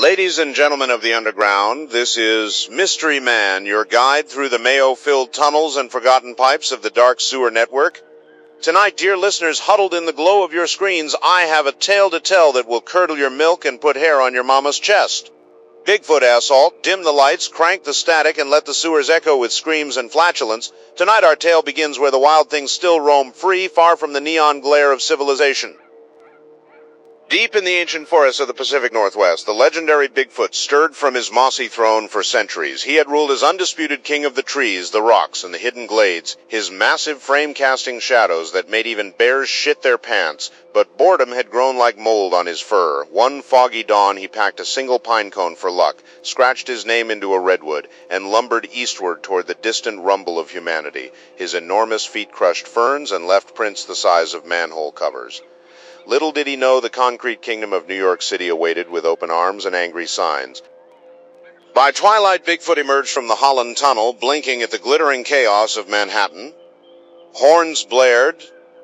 Ladies and gentlemen of the underground, this is Mystery Man, your guide through the mayo-filled tunnels and forgotten pipes of the dark sewer network. Tonight, dear listeners, huddled in the glow of your screens, I have a tale to tell that will curdle your milk and put hair on your mama's chest. Bigfoot assault, dim the lights, crank the static, and let the sewers echo with screams and flatulence. Tonight our tale begins where the wild things still roam free, far from the neon glare of civilization. Deep in the ancient forests of the Pacific Northwest, the legendary Bigfoot stirred from his mossy throne for centuries. He had ruled as undisputed king of the trees, the rocks, and the hidden glades, his massive frame-casting shadows that made even bears shit their pants. But boredom had grown like mold on his fur. One foggy dawn he packed a single pine cone for luck, scratched his name into a redwood, and lumbered eastward toward the distant rumble of humanity. His enormous feet crushed ferns and left prints the size of manhole covers. Little did he know the concrete kingdom of New York City awaited with open arms and angry signs. By twilight, Bigfoot emerged from the Holland Tunnel, blinking at the glittering chaos of Manhattan. Horns blared,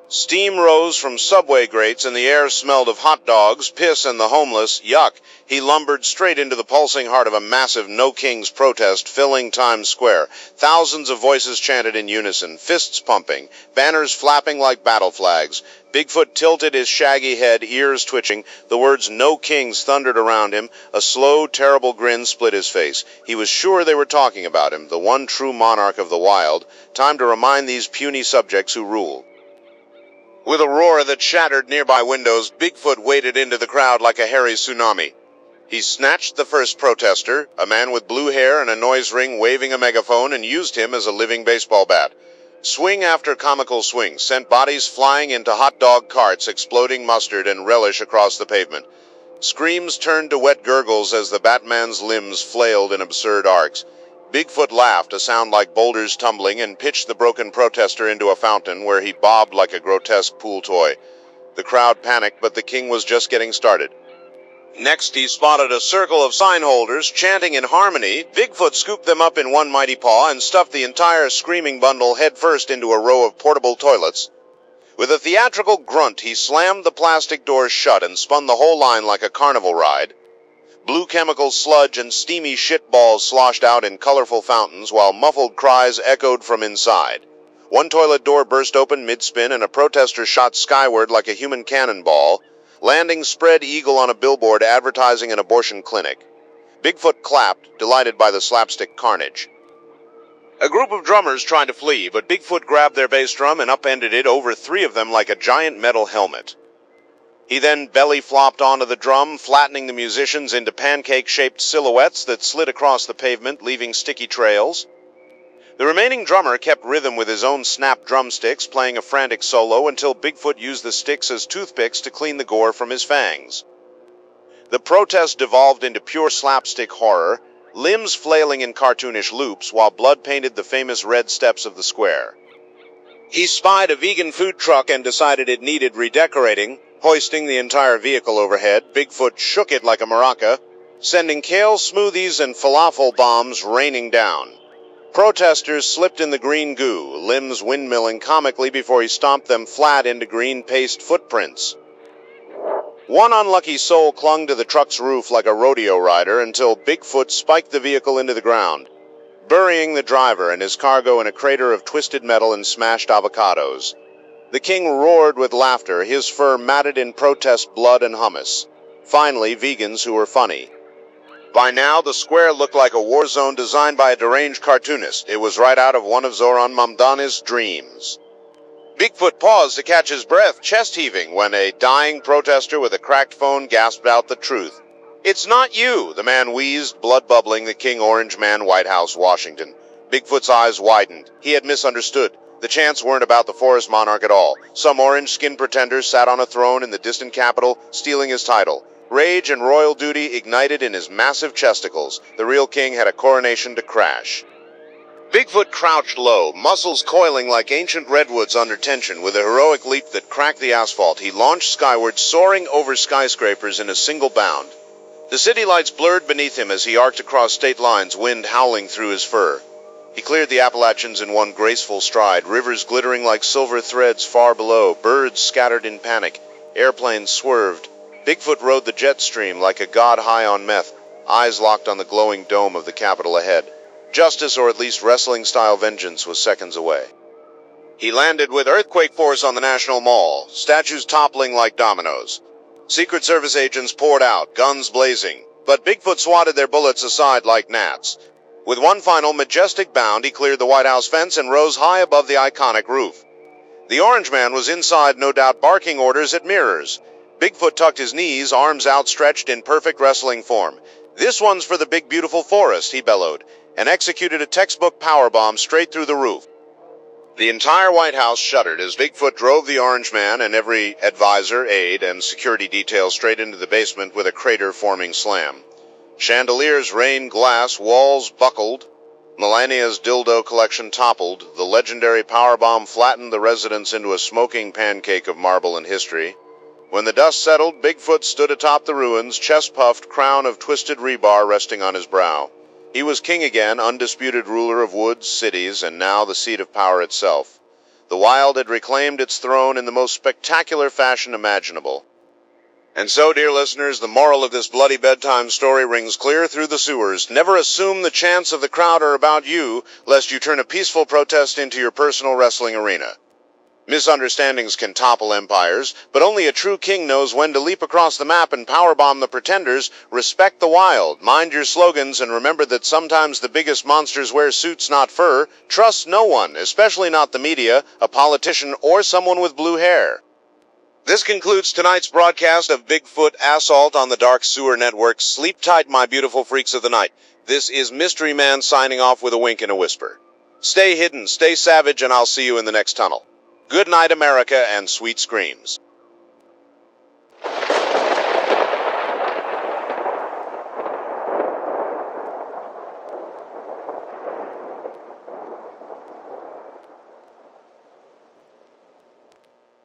steam rose from subway grates, and the air smelled of hot dogs, piss, and the homeless. Yuck! He lumbered straight into the pulsing heart of a massive No Kings protest filling Times Square. Thousands of voices chanted in unison, fists pumping, banners flapping like battle flags. Bigfoot tilted his shaggy head, ears twitching. The words No Kings thundered around him. A slow, terrible grin split his face. He was sure they were talking about him, the one true monarch of the wild. Time to remind these puny subjects who rule. With a roar that shattered nearby windows, Bigfoot waded into the crowd like a hairy tsunami. He snatched the first protester, a man with blue hair and a noise ring waving a megaphone, and used him as a living baseball bat. Swing after comical swing sent bodies flying into hot dog carts, exploding mustard and relish across the pavement. Screams turned to wet gurgles as the Batman's limbs flailed in absurd arcs. Bigfoot laughed, a sound like boulders tumbling, and pitched the broken protester into a fountain where he bobbed like a grotesque pool toy. The crowd panicked, but the king was just getting started. Next, he spotted a circle of sign holders chanting in harmony. Bigfoot scooped them up in one mighty paw and stuffed the entire screaming bundle headfirst into a row of portable toilets. With a theatrical grunt, he slammed the plastic doors shut and spun the whole line like a carnival ride. Blue chemical sludge and steamy shitballs sloshed out in colorful fountains, while muffled cries echoed from inside. One toilet door burst open mid-spin, and a protester shot skyward like a human cannonball, landing spread eagle on a billboard advertising an abortion clinic. Bigfoot clapped, delighted by the slapstick carnage. A group of drummers tried to flee, but Bigfoot grabbed their bass drum and upended it over three of them like a giant metal helmet. He then belly-flopped onto the drum, flattening the musicians into pancake-shaped silhouettes that slid across the pavement, leaving sticky trails. The remaining drummer kept rhythm with his own snapped drumsticks, playing a frantic solo until Bigfoot used the sticks as toothpicks to clean the gore from his fangs. The protest devolved into pure slapstick horror, limbs flailing in cartoonish loops while blood painted the famous red steps of the square. He spied a vegan food truck and decided it needed redecorating. Hoisting the entire vehicle overhead, Bigfoot shook it like a maraca, sending kale smoothies and falafel bombs raining down. Protesters slipped in the green goo, limbs windmilling comically before he stomped them flat into green paste footprints. One unlucky soul clung to the truck's roof like a rodeo rider until Bigfoot spiked the vehicle into the ground, burying the driver and his cargo in a crater of twisted metal and smashed avocados. The king roared with laughter, his fur matted in protest blood and hummus. Finally, vegans who were funny. By now, the square looked like a war zone designed by a deranged cartoonist. It was right out of one of Zoran Mamdani's dreams. Bigfoot paused to catch his breath, chest-heaving, when a dying protester with a cracked phone gasped out the truth. "It's not you," the man wheezed, blood bubbling, the King Orange Man, White House, Washington. Bigfoot's eyes widened. He had misunderstood. The chants weren't about the forest monarch at all. Some orange-skinned pretender sat on a throne in the distant capital, stealing his title. Rage and royal duty ignited in his massive chesticles. The real king had a coronation to crash. Bigfoot crouched low, muscles coiling like ancient redwoods under tension. With a heroic leap that cracked the asphalt, he launched skyward, soaring over skyscrapers in a single bound. The city lights blurred beneath him as he arced across state lines, wind howling through his fur. He cleared the Appalachians in one graceful stride, rivers glittering like silver threads far below, birds scattered in panic, airplanes swerved. Bigfoot rode the jet stream like a god high on meth, eyes locked on the glowing dome of the Capitol ahead. Justice, or at least wrestling-style vengeance, was seconds away. He landed with earthquake force on the National Mall, statues toppling like dominoes. Secret Service agents poured out, guns blazing, but Bigfoot swatted their bullets aside like gnats. With one final majestic bound, he cleared the White House fence and rose high above the iconic roof. The Orange Man was inside, no doubt barking orders at mirrors. Bigfoot tucked his knees, arms outstretched in perfect wrestling form. "This one's for the big beautiful forest," he bellowed, and executed a textbook powerbomb straight through the roof. The entire White House shuddered as Bigfoot drove the Orange Man and every advisor, aide, and security detail straight into the basement with a crater-forming slam. Chandeliers rained glass, walls buckled. Melania's dildo collection toppled. The legendary powerbomb flattened the residence into a smoking pancake of marble and history. When the dust settled, Bigfoot stood atop the ruins, chest-puffed, crown of twisted rebar resting on his brow. He was king again, undisputed ruler of woods, cities, and now the seat of power itself. The wild had reclaimed its throne in the most spectacular fashion imaginable. And so, dear listeners, the moral of this bloody bedtime story rings clear through the sewers. Never assume the chants of the crowd are about you, lest you turn a peaceful protest into your personal wrestling arena. Misunderstandings can topple empires, but only a true king knows when to leap across the map and powerbomb the pretenders. Respect the wild, mind your slogans, and remember that sometimes the biggest monsters wear suits, not fur. Trust no one, especially not the media, a politician, or someone with blue hair. This concludes tonight's broadcast of Bigfoot Assault on the Dark Sewer Network. Sleep tight, my beautiful freaks of the night. This is Mystery Man signing off with a wink and a whisper. Stay hidden, stay savage, and I'll see you in the next tunnel. Good night, America, and sweet screams.